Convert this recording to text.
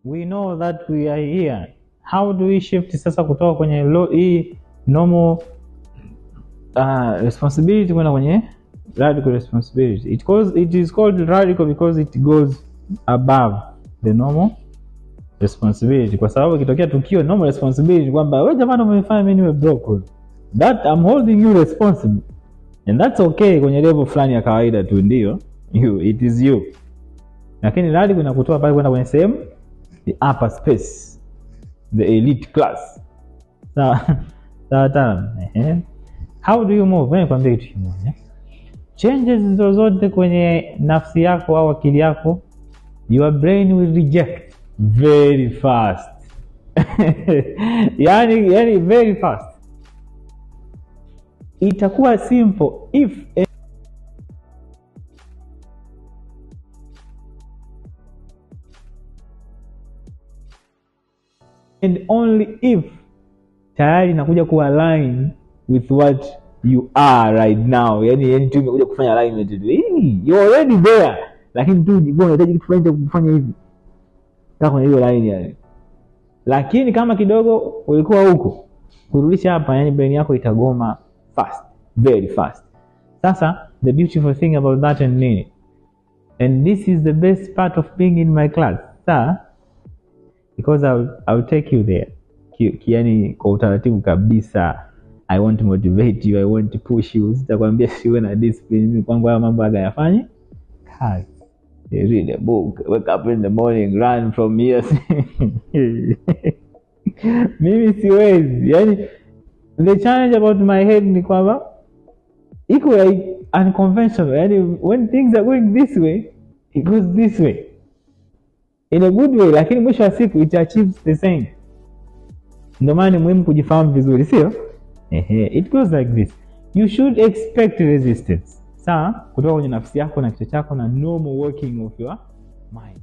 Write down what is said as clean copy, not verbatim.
we know that we are here. How do we shift sasa kutoka kwenye hii normal responsibility kwenda kwenye radical responsibility? It is called radical because it goes above the normal responsibility. Kwa sababu kitokea tukio normal responsibility kwamba wewe jamani umefanya mimi niwe broke, that I'm holding you responsible, and that's okay kwenye level fulani ya kawaida tu, ndio it is you. Lakini radical inakutoa pale kwenda kwenye sehemu the upper space, the elite class. Sawa. How do you move? Wewe kwambia kitu kimoja, changes zozote kwenye nafsi yako au akili yako, your brain will reject very fast. yani very fast. Itakuwa simple if and only if tayari inakuja ku align with what you are right now. Yani tu imekuja kufanya alignment tu. You already there. Lakini tu jibona unahitaji kitu fulani cha kufanya hivi. Kama hiyo line yani. Lakini kama kidogo ulikuwa huko, kurudisha hapa yani brain yako itagoma fast, very fast. Sasa the beautiful thing about that and this is the best part of being in my class. Because I'll take you there. Yani kwa utaratibu kabisa. I want to motivate you, I want to push you. Sitakwambia siwe na discipline. Mimi kwangu haya mambo aga yafanye kazi. Read a book, wake up in the morning, run from here. Mimi siwezi. Yani the challenge about my head ni kwamba iko like unconventional. Yani when things are going this way, it goes this way in a good way, lakini mwisho wa siku it achieves the same. Ndio maana ni muhimu kujifahamu vizuri, sio? It goes like this. You should expect resistance. Sawa? Kutoka kwenye nafsi yako na kichwa chako na normal working of your mind.